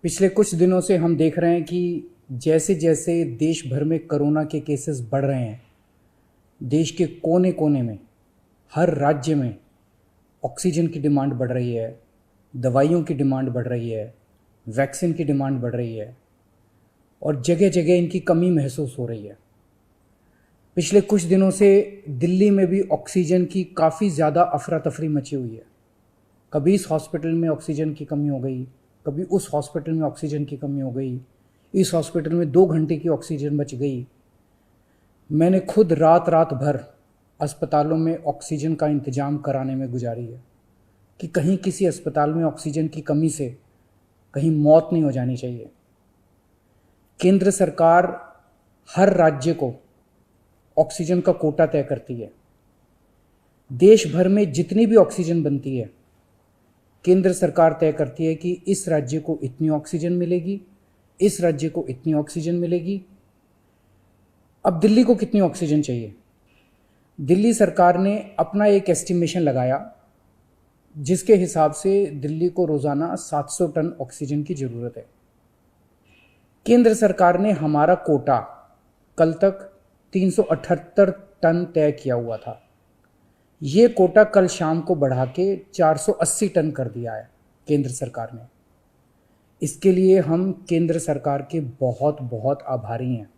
पिछले कुछ दिनों से हम देख रहे हैं कि जैसे जैसे देश भर में कोरोना के केसेस बढ़ रहे हैं, देश के कोने कोने में, हर राज्य में ऑक्सीजन की डिमांड बढ़ रही है, दवाइयों की डिमांड बढ़ रही है, वैक्सीन की डिमांड बढ़ रही है और जगह जगह इनकी कमी महसूस हो रही है। पिछले कुछ दिनों से दिल्ली में भी ऑक्सीजन की काफ़ी ज़्यादा अफरा तफरी मची हुई है। कभी इस हॉस्पिटल में ऑक्सीजन की कमी हो गई, कभी उस हॉस्पिटल में ऑक्सीजन की कमी हो गई, इस हॉस्पिटल में 2 घंटे की ऑक्सीजन बच गई। मैंने खुद रात रात भर अस्पतालों में ऑक्सीजन का इंतज़ाम कराने में गुजारी है कि कहीं किसी अस्पताल में ऑक्सीजन की कमी से कहीं मौत नहीं हो जानी चाहिए। केंद्र सरकार हर राज्य को ऑक्सीजन का कोटा तय करती है। देश भर में जितनी भी ऑक्सीजन बनती है, केंद्र सरकार तय करती है कि इस राज्य को इतनी ऑक्सीजन मिलेगी, इस राज्य को इतनी ऑक्सीजन मिलेगी। अब दिल्ली को कितनी ऑक्सीजन चाहिए? दिल्ली सरकार ने अपना एक एस्टिमेशन लगाया जिसके हिसाब से दिल्ली को रोज़ाना 700 टन ऑक्सीजन की ज़रूरत है। केंद्र सरकार ने हमारा कोटा कल तक 378 टन तय किया हुआ था। ये कोटा कल शाम को बढ़ा के 480 टन कर दिया है केंद्र सरकार ने। इसके लिए हम केंद्र सरकार के बहुत बहुत आभारी हैं।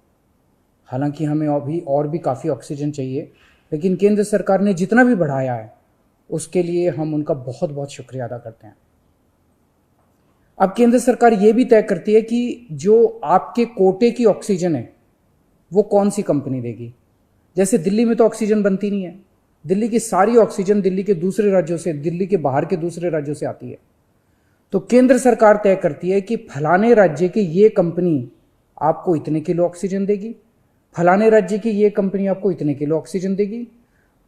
हालांकि हमें अभी और भी काफ़ी ऑक्सीजन चाहिए, लेकिन केंद्र सरकार ने जितना भी बढ़ाया है उसके लिए हम उनका बहुत बहुत शुक्रिया अदा करते हैं। अब केंद्र सरकार ये भी तय करती है कि जो आपके कोटे की ऑक्सीजन है वो कौन सी कंपनी देगी। जैसे दिल्ली में तो ऑक्सीजन बनती नहीं है, दिल्ली की सारी ऑक्सीजन दिल्ली के दूसरे राज्यों से, दिल्ली के बाहर के दूसरे राज्यों से आती है। तो केंद्र सरकार तय करती है कि फलाने राज्य की ये कंपनी आपको इतने किलो ऑक्सीजन देगी, फलाने राज्य की ये कंपनी आपको इतने किलो ऑक्सीजन देगी।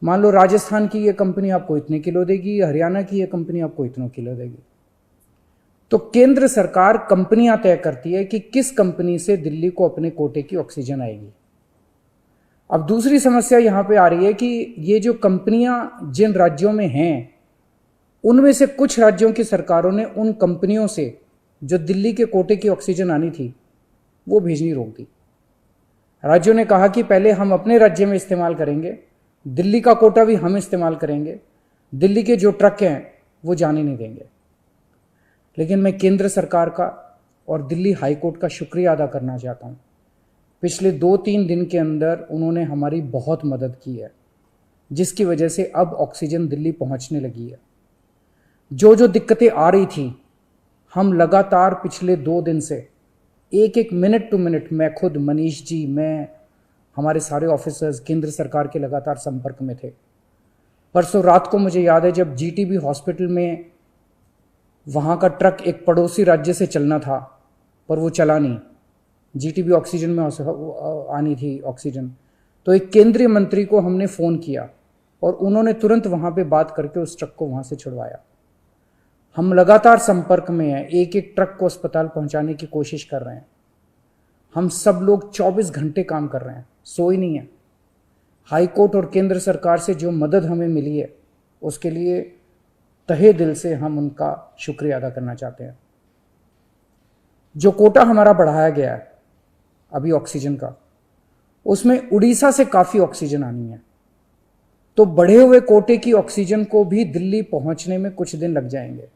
मान लो राजस्थान की ये कंपनी आपको इतने किलो देगी, हरियाणा की ये कंपनी आपको इतने किलो देगी। तो केंद्र सरकार कंपनियां तय करती है कि किस कंपनी से दिल्ली को अपने कोटे की ऑक्सीजन आएगी। अब दूसरी समस्या यहां पे आ रही है कि ये जो कंपनियां जिन राज्यों में हैं, उनमें से कुछ राज्यों की सरकारों ने उन कंपनियों से जो दिल्ली के कोटे की ऑक्सीजन आनी थी वो भेजनी रोक दी। राज्यों ने कहा कि पहले हम अपने राज्य में इस्तेमाल करेंगे, दिल्ली का कोटा भी हम इस्तेमाल करेंगे, दिल्ली के जो ट्रक हैं वो जाने नहीं देंगे। लेकिन मैं केंद्र सरकार का और दिल्ली हाई कोर्ट का शुक्रिया अदा करना चाहता हूँ। पिछले 2-3 दिन के अंदर उन्होंने हमारी बहुत मदद की है, जिसकी वजह से अब ऑक्सीजन दिल्ली पहुँचने लगी है। जो जो दिक्कतें आ रही थी, हम लगातार पिछले 2 दिन से एक एक मिनट टू मिनट, मैं खुद, मनीष जी, मैं, हमारे सारे ऑफिसर्स केंद्र सरकार के लगातार संपर्क में थे। परसों रात को मुझे याद है जब जीटीबी हॉस्पिटल में वहाँ का ट्रक एक पड़ोसी राज्य से चलना था पर वो चला नहीं, जीटीबी ऑक्सीजन में आनी थी ऑक्सीजन, तो एक केंद्रीय मंत्री को हमने फ़ोन किया और उन्होंने तुरंत वहाँ पे बात करके उस ट्रक को वहाँ से छुड़वाया। हम लगातार संपर्क में हैं, एक एक ट्रक को अस्पताल पहुँचाने की कोशिश कर रहे हैं। हम सब लोग 24 घंटे काम कर रहे हैं, सोई नहीं है। हाई कोर्ट और केंद्र सरकार से जो मदद हमें मिली है उसके लिए तहे दिल से हम उनका शुक्रिया अदा करना चाहते हैं। जो कोटा हमारा बढ़ाया गया है अभी ऑक्सीजन का, उसमें उड़ीसा से काफ़ी ऑक्सीजन आनी है, तो बढ़े हुए कोटे की ऑक्सीजन को भी दिल्ली पहुंचने में कुछ दिन लग जाएंगे।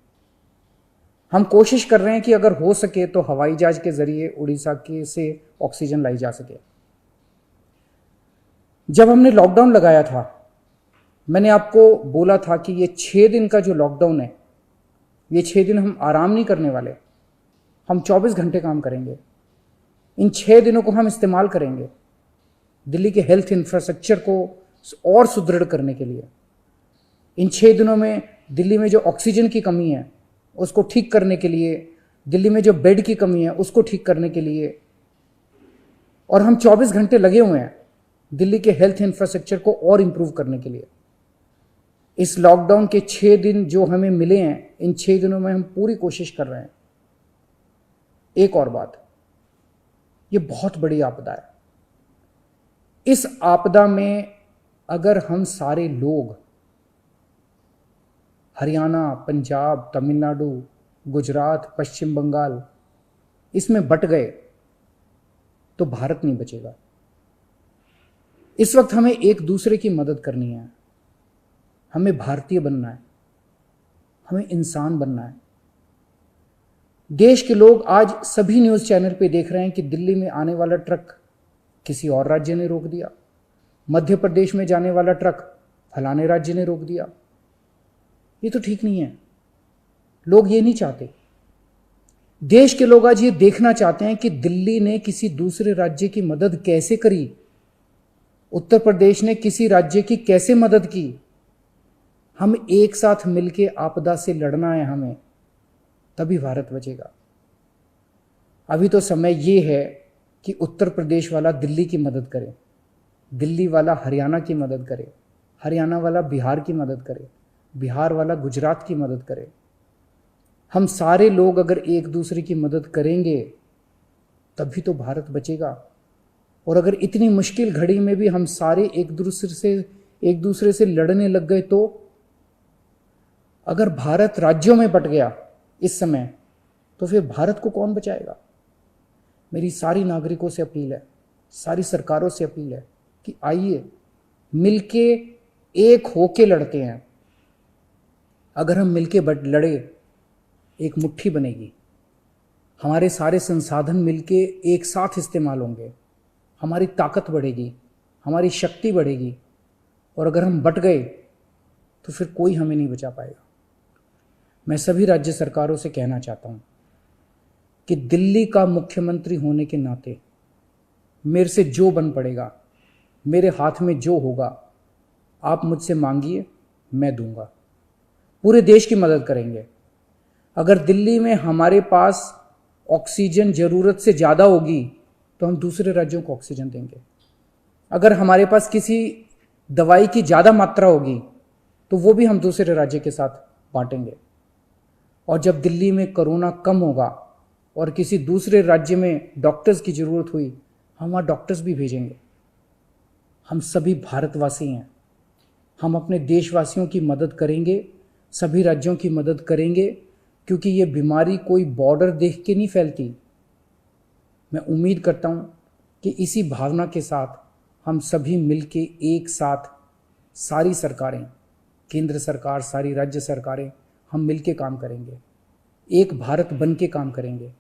हम कोशिश कर रहे हैं कि अगर हो सके तो हवाई जहाज के जरिए उड़ीसा के से ऑक्सीजन लाई जा सके। जब हमने लॉकडाउन लगाया था, मैंने आपको बोला था कि ये 6 दिन का जो लॉकडाउन है, ये 6 दिन हम आराम नहीं करने वाले, हम 24 घंटे काम करेंगे। इन 6 दिनों को हम इस्तेमाल करेंगे दिल्ली के हेल्थ इंफ्रास्ट्रक्चर को और सुदृढ़ करने के लिए। इन 6 दिनों में दिल्ली में जो ऑक्सीजन की कमी है उसको ठीक करने के लिए, दिल्ली में जो बेड की कमी है उसको ठीक करने के लिए, और हम 24 घंटे लगे हुए हैं दिल्ली के हेल्थ इंफ्रास्ट्रक्चर को और इंप्रूव करने के लिए। इस लॉकडाउन के 6 दिन जो हमें मिले हैं, इन 6 दिनों में हम पूरी कोशिश कर रहे हैं। एक और बात, ये बहुत बड़ी आपदा है। इस आपदा में अगर हम सारे लोग हरियाणा, पंजाब, तमिलनाडु, गुजरात, पश्चिम बंगाल, इसमें बट गए तो भारत नहीं बचेगा। इस वक्त हमें एक दूसरे की मदद करनी है, हमें भारतीय बनना है, हमें इंसान बनना है। देश के लोग आज सभी न्यूज़ चैनल पे देख रहे हैं कि दिल्ली में आने वाला ट्रक किसी और राज्य ने रोक दिया, मध्य प्रदेश में जाने वाला ट्रक फलाने राज्य ने रोक दिया। ये तो ठीक नहीं है, लोग ये नहीं चाहते। देश के लोग आज ये देखना चाहते हैं कि दिल्ली ने किसी दूसरे राज्य की मदद कैसे करी, उत्तर प्रदेश ने किसी राज्य की कैसे मदद की। हम एक साथ मिलके आपदा से लड़ना है हमें, तभी भारत बचेगा। अभी तो समय ये है कि उत्तर प्रदेश वाला दिल्ली की मदद करे, दिल्ली वाला हरियाणा की मदद करे, हरियाणा वाला बिहार की मदद करे, बिहार वाला गुजरात की मदद करे। हम सारे लोग अगर एक दूसरे की मदद करेंगे तभी तो भारत बचेगा। और अगर इतनी मुश्किल घड़ी में भी हम सारे एक दूसरे से लड़ने लग गए तो अगर भारत राज्यों में बट गया इस समय तो फिर भारत को कौन बचाएगा। मेरी सारी नागरिकों से अपील है, सारी सरकारों से अपील है कि आइए मिलके एक होके लड़ते हैं। अगर हम मिलके लड़े एक मुट्ठी बनेगी, हमारे सारे संसाधन मिलके एक साथ इस्तेमाल होंगे, हमारी ताकत बढ़ेगी, हमारी शक्ति बढ़ेगी। और अगर हम बट गए तो फिर कोई हमें नहीं बचा पाएगा। मैं सभी राज्य सरकारों से कहना चाहता हूं कि दिल्ली का मुख्यमंत्री होने के नाते मेरे से जो बन पड़ेगा, मेरे हाथ में जो होगा, आप मुझसे मांगिए, मैं दूंगा। पूरे देश की मदद करेंगे। अगर दिल्ली में हमारे पास ऑक्सीजन ज़रूरत से ज़्यादा होगी तो हम दूसरे राज्यों को ऑक्सीजन देंगे। अगर हमारे पास किसी दवाई की ज़्यादा मात्रा होगी तो वो भी हम दूसरे राज्य के साथ बांटेंगे। और जब दिल्ली में कोरोना कम होगा और किसी दूसरे राज्य में डॉक्टर्स की ज़रूरत हुई, हम वहाँ डॉक्टर्स भी भेजेंगे। हम सभी भारतवासी हैं, हम अपने देशवासियों की मदद करेंगे, सभी राज्यों की मदद करेंगे, क्योंकि ये बीमारी कोई बॉर्डर देख के नहीं फैलती। मैं उम्मीद करता हूँ कि इसी भावना के साथ हम सभी मिलके एक साथ, सारी सरकारें, केंद्र सरकार, सारी राज्य सरकारें, हम मिलके काम करेंगे, एक भारत बन के काम करेंगे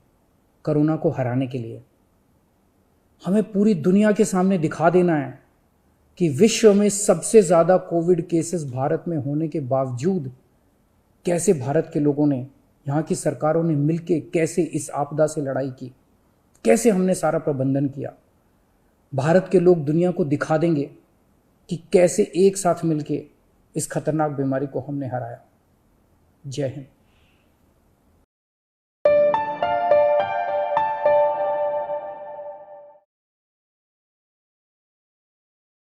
कोरोना को हराने के लिए। हमें पूरी दुनिया के सामने दिखा देना है कि विश्व में सबसे ज़्यादा कोविड केसेस भारत में होने के बावजूद कैसे भारत के लोगों ने, यहाँ की सरकारों ने मिलके कैसे इस आपदा से लड़ाई की, कैसे हमने सारा प्रबंधन किया। भारत के लोग दुनिया को दिखा देंगे कि कैसे एक साथ मिलके इस खतरनाक बीमारी को हमने हराया। जय हिंद।